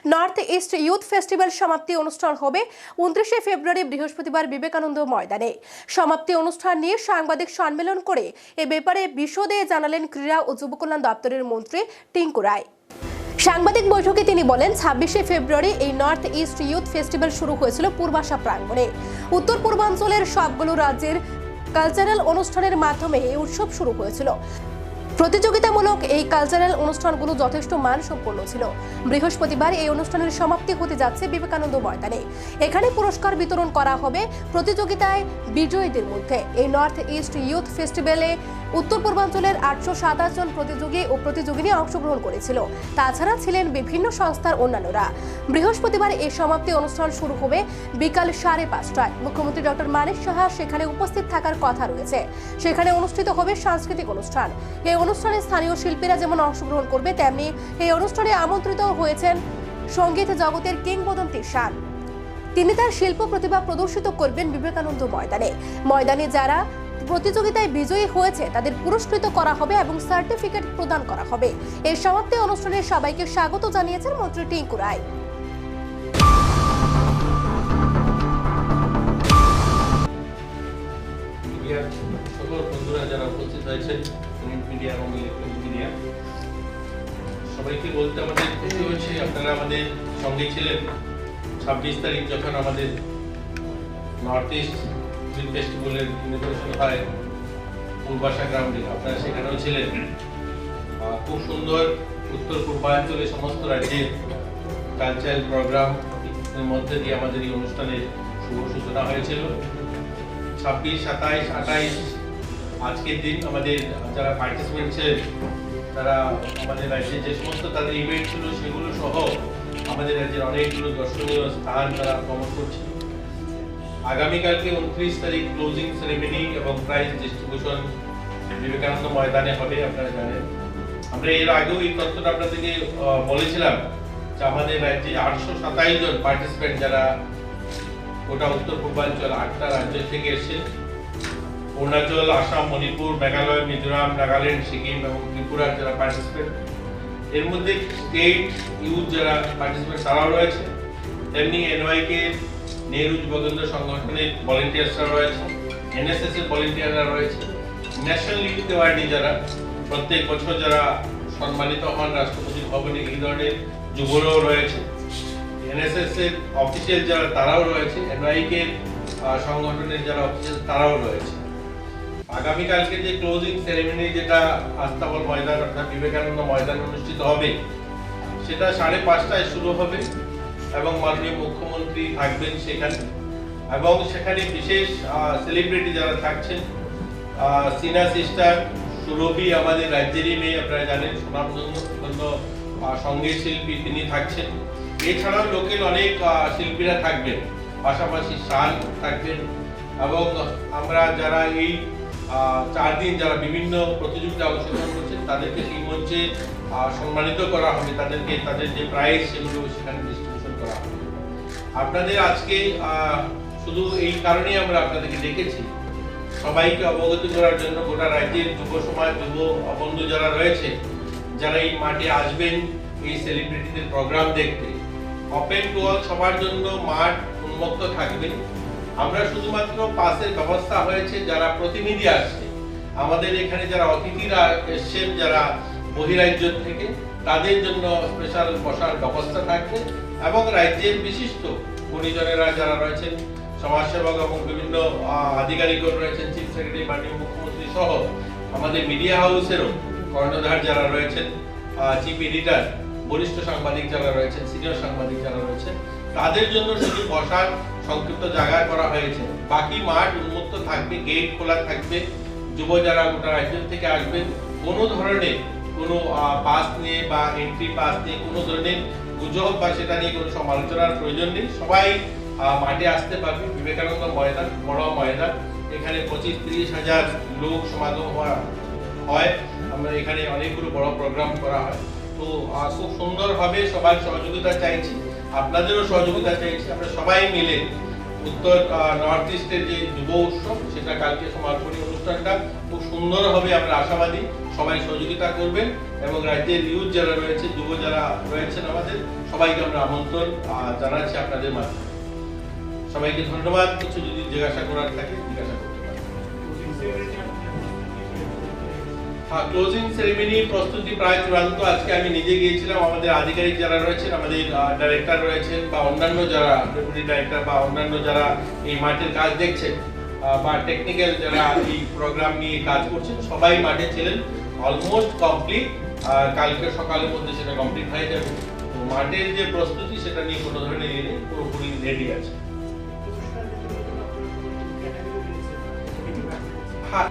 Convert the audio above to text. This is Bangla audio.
নর্থ ইস্ট ইউথ ফেস্টিভ্যাল সমাপ্তি অনুষ্ঠান হবে 29শে ফেব্রুয়ারি বৃহস্পতিবার বিবেকানন্দ ময়দানে। সমাপ্তি অনুষ্ঠান নিয়ে সাংবাদিক সম্মেলন করে এ ব্যাপারে বিশদে জানালেন ক্রীড়া ও যুব কল্যাণ দপ্তরের মন্ত্রী টিঙ্কু রায়। সাংবাদিক বৈঠকে তিনি বলেন, 26শে ফেব্রুয়ারি এই নর্থ ইস্ট ইউথ ফেস্টিভ্যাল শুরু হয়েছিল পূর্বাশা প্রাঙ্গণে। উত্তর পূর্বাঞ্চলের সবগুলো রাজ্যের কালচারাল অনুষ্ঠানের মাধ্যমে এই উৎসব শুরু হয়েছিল। প্রতিযোগিতামূলক এই কালচারাল অনুষ্ঠানগুলো যথেষ্ট মানসম্পন্ন ছিল। বৃহস্পতিবার এই অনুষ্ঠানের সমাপ্তি হতে যাচ্ছে বিবেকানন্দ ময়দানে। এখানে পুরস্কার বিতরণ করা হবে প্রতিযোগিতায় বিজয়ীদের মধ্যে। এই নর্থ ইস্ট ইউথ ফেস্টিভ্যালে উত্তর পূর্বাঞ্চলের 827 জন প্রতিযোগী ও প্রতিযোগিনী অংশগ্রহণ করেছিল। তাছাড়া ছিলেন বিভিন্ন সংস্থার অন্যান্যরা। বৃহস্পতিবার এই সমাপ্তি অনুষ্ঠান শুরু হবে বিকাল 5:30টায়। মুখ্যমন্ত্রী ডক্টর মানিক সাহা সেখানে উপস্থিত থাকার কথা রয়েছে। সেখানে অনুষ্ঠিত হবে সাংস্কৃতিক অনুষ্ঠান। এই অনুষ্ঠানে স্থানীয় শিল্পীরা যেমন অংশগ্রহণ করবে, তেমনি এই অনুষ্ঠানে আমন্ত্রিত হয়েছেন সঙ্গীত জগতের কিংবদন্তি শান। তিনি তার শিল্প প্রতিভা প্রদর্শিত করবেন বিবেকানন্দ ময়দানে যারা প্রতিযোগিতায় বিজয়ী হয়েছে তাদের পুরস্কৃত করা হবে এবং সার্টিফিকেট প্রদান করা হবে। এই সমাপ্তি অনুষ্ঠানে সবাইকে স্বাগত জানিয়েছেন মন্ত্রী টিঙ্কু রায়। সকল বন্ধুরা যারা উপস্থিত হয়েছেন, প্রিন্ট মিডিয়া এবং ইলেকট্রনিক মিডিয়া, সবাইকে বলতে আমাদের খুশি হচ্ছে আপনারা আমাদের সঙ্গে ছিলেন। 26 তারিখ যখন আমাদের নর্থ ইস্ট ফিল্ম ফেস্টিভ্যালের ইনগ্রেশন হয় পূর্বাশা গ্রাউন্ডে, আপনারা সেখানেও ছিলেন। খুব সুন্দর উত্তর পূর্বাঞ্চলে সমস্ত রাজ্যের কালচারাল প্রোগ্রাম এর মধ্যে দিয়ে আমাদের এই অনুষ্ঠানের শুভ সূচনা হয়েছিল। 26, 27, 28 আজকের দিন আমাদের যারা পার্টিসিপেন্ট ছিলেন তারা আমাদের রাজ্যে যে সমস্ত তাদের ইভেন্ট ছিল সেগুলো সহ আমাদের রাজ্যের অনেকগুলো দর্শনীয় স্থান তারা ভ্রমণ করছে। আগামীকালকে 29 তারিখ ক্লোজিং সেরেমনি এবং প্রাইজ ডিস্ট্রিবিউশন বিবেকানন্দ ময়দানে হবে, আপনারা জানেন। আমরা এর আগেও এই তথ্যটা আপনাদেরকে বলেছিলাম যে আমাদের রাজ্যে 827 জন পার্টিসিপেন্ট যারা গোটা উত্তর পূর্বাঞ্চল 8টা রাজ্য থেকে এসেছে। অরুণাচল, আসাম, মণিপুর, মেঘালয়, মিজোরাম, নাগাল্যান্ড, সিকিম এবং ত্রিপুরার যারা পার্টিসিপেন্ট, এর মধ্যে স্টেট ইউথ যারা পার্টিসিপেন্ট তারাও রয়েছে। তেমনি এনওয়াইকে নেহরু যুবকেন্দ্র সংগঠনের ভলেন্টিয়ার্সরা রয়েছে, এনএসএস এর ভলেন্টিয়াররা রয়েছে, ন্যাশনাল ইউথ অ্যাওয়ার্ডে যারা প্রত্যেক বছর যারা সম্মানিত হন রাষ্ট্রপতি ভবনে, এই ধরনের যুবরাও রয়েছে। এনএসএস এর অফিসিয়াল যারা তারাও রয়েছে, এনওয়াইকে সংগঠনের যারা অফিসিয়াল তারাও রয়েছে। আগামীকালকে যে ক্লোজিং সেরেমনি যেটা আস্তাবল ময়দান অর্থাৎ বিবেকানন্দ ময়দান অনুষ্ঠিত হবে, সেটা 5:30টায় শুরু হবে এবং মাননীয় মুখ্যমন্ত্রী থাকবেন সেখানে। এবং সেখানে বিশেষ সেলিব্রিটি যারা থাকছেন, সিনা সিস্টার সুরভি আমাদের রাজ্যেরই মেয়ে, আপনারা জানেন, সুনামধন্য সঙ্গীত শিল্পী, তিনি থাকছেন। এছাড়াও লোকাল অনেক শিল্পীরা থাকবেন, পাশাপাশি শান থাকবেন। এবং আমরা যারা এই 4 দিন যারা বিভিন্ন প্রতিযোগিতায় অংশগ্রহণ করছেন তাদেরকে সেই মঞ্চে সম্মানিত করা হবে, তাদেরকে তাদের যে প্রাইজ সেগুলো সেখানে ডিস্ট্রিবিউশন করা হবে। আপনাদের আজকে শুধু এই কারণেই আমরা আপনাদেরকে ডেকেছি, সবাইকে অবগত করার জন্য গোটা রাজ্যের যুব সমাজ, যুব বন্ধু যারা রয়েছে, যারা এই মাঠে আসবেন এই সেলিব্রিটিদের প্রোগ্রাম দেখতে, ওপেন টু অল, সবার জন্য মাঠ উন্মুক্ত থাকবে। আমরা শুধুমাত্র পাসের ব্যবস্থা হয়েছে যারা প্রতিনিধি আসছে, আমাদের এখানে যারা অতিথিরা এসছেন যারা বহিরাজ্য থেকে, তাদের জন্য স্পেশাল বসার ব্যবস্থা থাকবে। এবং রাজ্যের বিশিষ্ট গুণীজনেরা যারা রয়েছেন, সমাজসেবক এবং বিভিন্ন আধিকারিকরা রয়েছেন, চিফ সেক্রেটারি, মাননীয় মুখ্যমন্ত্রী সহ আমাদের মিডিয়া হাউসেরও কর্ণধার যারা রয়েছেন, চিফ এডিটর, বরিষ্ঠ সাংবাদিক যারা রয়েছেন, সিনিয়র সাংবাদিক যারা রয়েছেন, তাদের জন্য শুধু বসার সংক্ষিপ্ত জায়গা করা হয়েছে। বাকি মাঠ উন্মুক্ত থাকবে, গেট খোলা থাকবে। যুব যারা গোটা রাজ্য থেকে আসবেন, কোনো ধরনের কোনো পাস নিয়ে বা এন্ট্রি পাস নিয়ে কোনো ধরনের গুজব বা সেটা নিয়ে কোনো সমালোচনার প্রয়োজন নেই। সবাই মাঠে আসতে পারবে। বিবেকানন্দ ময়দান বড় ময়দান, এখানে 25-30 হাজার লোক সমাগম হয়। আমরা এখানে অনেকগুলো বড় প্রোগ্রাম করা হয়। তো খুব সুন্দরভাবে সবার সহযোগিতা চাইছি, আপনাদেরও সহযোগিতা চাইছি। আমরা সবাই মিলে উত্তর নর্থ ইস্টের যে যুব উৎসব সেটা কালকে সমাপনী অনুষ্ঠানটা খুব সুন্দর হবে আমরা আশাবাদী। সবাই সহযোগিতা করবেন এবং রাজ্যের ইউথ যারা রয়েছে, যুব যারা রয়েছেন আমাদের সবাইকে আমরা আমন্ত্রণ জানাচ্ছি আপনাদের মাধ্যমে। সবাইকে ধন্যবাদ। কিছু যদি জিজ্ঞাসা করার থাকে জিজ্ঞাসা করতে পারেন। হ্যাঁ, ক্লোজিং সেরেমনি প্রস্তুতি প্রায় চূড়ান্ত। আজকে আমি নিজে গিয়েছিলাম, আমাদের আধিকারিক যারা রয়েছেন, আমাদের ডাইরেক্টর রয়েছেন বা অন্যান্য যারা ডেপুটি ডাইরেক্টর বা অন্যান্য যারা এই মাঠের কাজ দেখছেন বা টেকনিক্যাল যারা এই প্রোগ্রাম নিয়ে কাজ করছেন, সবাই মাঠে ছিলেন। অলমোস্ট কমপ্লিট, কালকে সকালের মধ্যে সেটা কমপ্লিট হয়ে যাবে। তো মাঠের যে প্রস্তুতি সেটা নিয়ে কোনো ধরনের পুরোপুরি রেডি আছে।